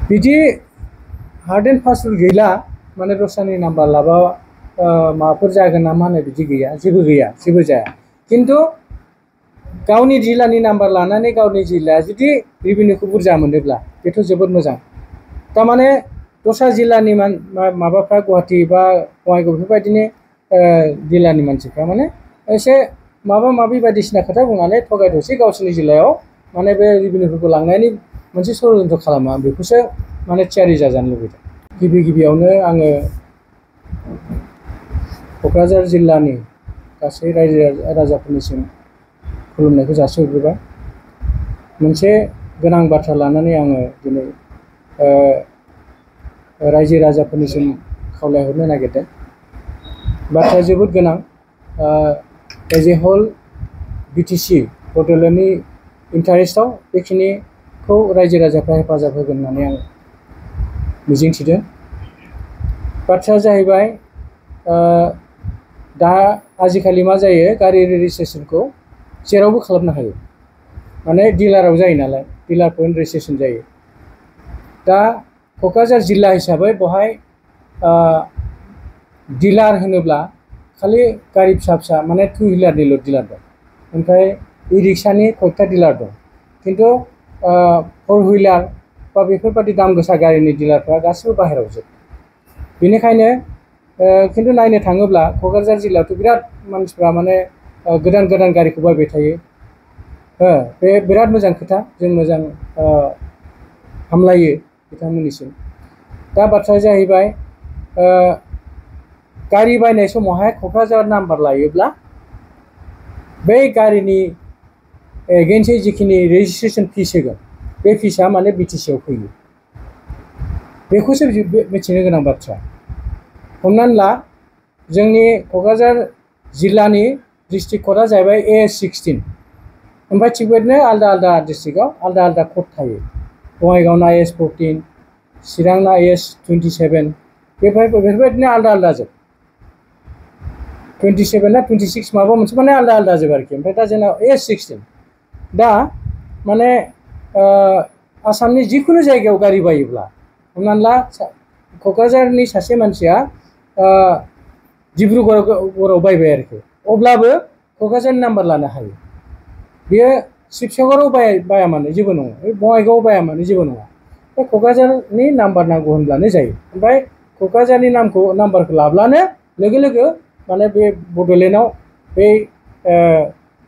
बिदि hard and fast rule गैला माने दस्रानि नाम्बार लाबा माबाफोर जागोन नामा होननाय बिदि गैया जेबो जाया किन्तु गावनि जिल्लानि नाम्बार लानानै गावनि जिल्लाया जुदि रेभिनिउखौ बुरजा मोनोब्ला बेथ' जोबोद मोजां तारमाने दस्रा जिल्लानि माबाफ्रा गुवाहाटी बा बङाइगाव बेफोरबायदिनो जिल्लानि मानसिफ्रा माने एसे माबा माबि बायदिसिना खोथा बुंनानै थगायथ'सै गावसोरनि जिल्लायाव माने बे रेभिनिउफोरखौ लांनायनि मोनसे षड्यन्त्र खालामो आं बेखौसो माने थियारि जाजानो लुबैदों गिबियावनो आङो क'क्राझार जिल्लानि गासै रायजो राजाफोरनिसिम खुलुमनायखौ जासिहरग्रोबाय मोनसे गोनां बाथ्रा लानानै आङो दिनै रायजो राजाफोरनिसिम खावलायहरनो नागिरदों बाथ्राया जोबोद गोनां एज ए होल बिटिसि बड'लेण्डनि इन्टारेस्टआव बेखिनिखौ रायजो राजाफ्रा हेफाजाब होगोन होननानै आं मिजिंथिदों बाथ्राया जाहैबाय दा आजिखालि मा जायो गारि रेजिस्ट्रेसनखौ जेरावबो खालामनो हायो माने डिलाराव जायो नालाय डिलार पइन्ट रेजिस्ट्रेसन जायो दा क'क्राझार जिल्ला हिसाबै बहाय डिलार होनोब्ला खालि गारि फिसा माने टु व्हिलारनिल' डिलार दं ओमफ्राय इ रिक्सानि कयथा डिलार दं किन्तु फोर व्हिलार बा बेफोरबायदि दाम गोसा गारिनि डिलारफ्रा गासिबो बाहेरायाव जोब बेनिखायनो किन्तु नायनो थाङोब्ला क'क्राझार जिल्लायावथ' बिराद मानसिफ्रा माने गोदान गारिखौ बायबाय थायो बे बिराद मोजां खोथा जों मोजां हामलायो बिथांमोननिसिम दा बाथ्राया जाहैबाय गारि बायनाय समावहाय क'क्राझार नाम्बार लायोब्ला बै गारिनि एगेन्सै जिखिनि रेजिस्ट्रेसन फिस होगोन बे फिसा माने बिटिसिआव फैयो बेखौसो मिथिनो गोनां बाथ्रा हमनानै ला जोंनि क'क्राझार जिल्लानि डिस्ट्रिक्ट क'डआ जाहैबाय AS16 ओमफ्राय थिग बेबायदिनो आलदा डिस्ट्रिक्टआव आलदा क'ड थायो बङाइगावना AS14 चिरांना AS27 बेफोरबायदिनो आलदा जोब 27 ना 26 माबा मोनसे माने आलदा जोब आरोखि ओमफ्राय दा जोंनाव AS16 दा माने आसामनि जिखुनु जायगायाव गारि बायोब्ला हमनानै ला क'क्राझारनि सासे मानसिया डिब्रुगड़आव बायबाय आरोखि अब्लाबो क'क्राझारनि नाम्बार लानो हायो बेयो शिबसागराव बाया मानो जेबो नङा बङाइगावआव बाया मानो जेबो नङा बे क'क्राझारनि नाम्बार नांगौ होनब्लानो जायो ओमफ्राय क'क्राझारनि नाम्बारखौ लाब्लानो लोगो माने बे बड'लेण्डआव बे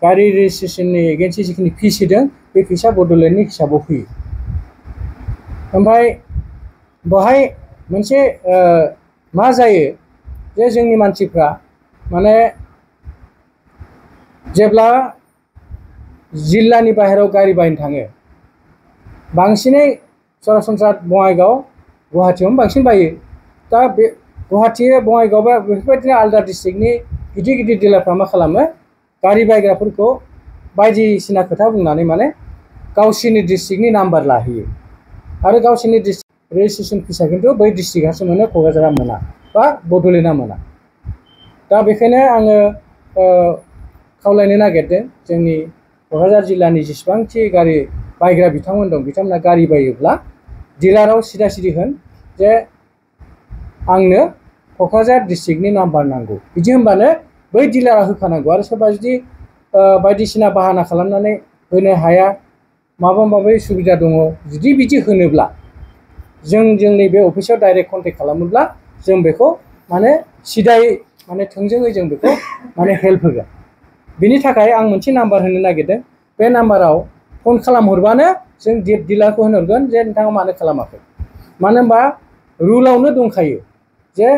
गारि रेजिस्ट्रेसननि एगेन्सि जिखिनि फिस होदों बे फिसा बड'लेण्डनि हिसाबाव फैयो ओमफ्राय बेवहाय मोनसे मा जायो जे जोंनि मानसिफ्रा माने जेब्ला जिल्लानि बाहेरायाव गारि बायनो थाङो बांसिनै सरासनस्रा बङाइगाव गुवाहाटीयावनो बांसिन बायो दा बे गुवाहाटी बङाइगाव बा बेफोरबायदिनो आलदा डिस्ट्रिक्टनि गिदिर डिलारफ्रा मा खालामो गारि बायग्राफोरखौ बायदिसिना खोथा बुंनानै माने गावसोरनि डिस्ट्रिक्टनि नाम्बार लाहैयो आरो गावसोरनि डिस्ट्रिक्ट रेजिस्ट्रेसन फिसा खिन्थु बै डिस्ट्रिक्टआसो मोनो क'क्राझारा मोना बा बड'लेण्डआ मोना दा बेखायनो आङो खावलायनो नागिरदों जोंनि क'क्राझार जिल्लानि जेसेबांखि गारि बायग्रा बिथांमोन दं बिथांमोना गारि बायोब्ला डिलाराव सिदा होन जे आंनो क'क्राझार डिस्ट्रिक्टनि नाम्बार नांगौ बिदि होनबानो बै डिलारा होखानांगौ आरो सोरबा जुदि बायदिसिना बाहाना खालामनानै होनो हाया माबा सुबिदा दङ जुदि बिदि होनोब्ला जोंनि बे अफिसाव डाइरेक्ट कन्टेक्ट खालामोब्ला जों बेखौ माने सिदायै माने थोंजोङै जों बेखौ माने हेल्प होगोन बिनि थाखाय आं मोनसे नाम्बार होनो नागिरदों बे नाम्बाराव फन खालामहरबानो जों डिलारखौ होनहरगोन जे नोंथाङा मानो खालामाखै मानो होनबा रुलावनो दंखायो जे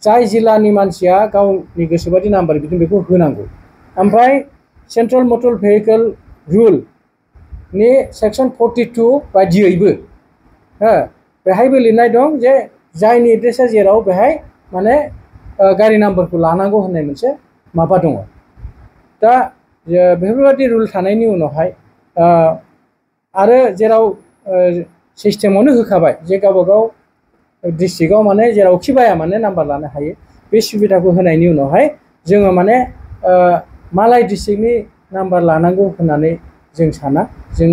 जाय जिल्लानि मानसिया गावनि गोसोबादि नाम्बार बिदों बेखौ होनांगौ ओमफ्राय सेन्ट्रेल मटर भेहिकल रुलनि सेक्सन 42 बायदियैबो बेहायबो लिरनाय दं जे जायनि एड्रेसा जेराव बेहाय माने गारि नाम्बारखौ लानांगौ होननाय मोनसे माबा दङ दा बेफोरबायदि रुल थानायनि उनावहाय आरो जेराव सिस्टेमावनो होखाबाय जे गावबागाव डिस्ट्रिक्टआव माने जेरावखि बाया माने नाम्बार लानो हायो बे सुबिदाखौ होनायनि उनावहाय जोङो माने मालाय डिस्ट्रिक्टनि नाम्बार लानांगौ होननानै जों साना जों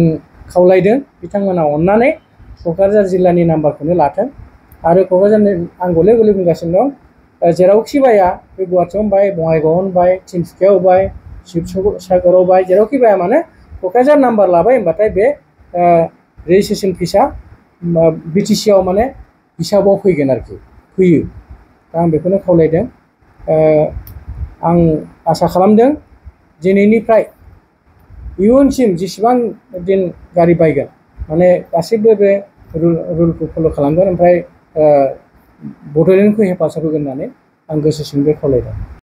खावलायदों बिथांमोना अननानै क'क्राझार जिल्लानि नाम्बारखौनो लाथों आरो क'क्राझारनि आं गले गले बुंगासिनो दं जेरावखि बाया बे गुवाहाटियाव होनबाय बङाइगावआव होनबाय तिनसुकियाव होनबाय शिबसागराव होनबाय जेरावखि बाया मानो क'क्राझार नाम्बार लाबाय होनबाथाय बे रेजिस्ट्रेसन फिसा BTC आव माने हिसाबाव फैगोन आरोखि फैयो दा आं बेखौनो खावलायदों आं आसा खालामदों दिनैनिफ्राय इयुनसिम जेसेबां दिन गारि बायगोन माने गासैबो बे रुलखौ फल' खालामगोन ओमफ्राय बड'लेण्डखौ हेफाजाब होगोन होननानै आं गोसो सिंनिफ्राय खावलायदों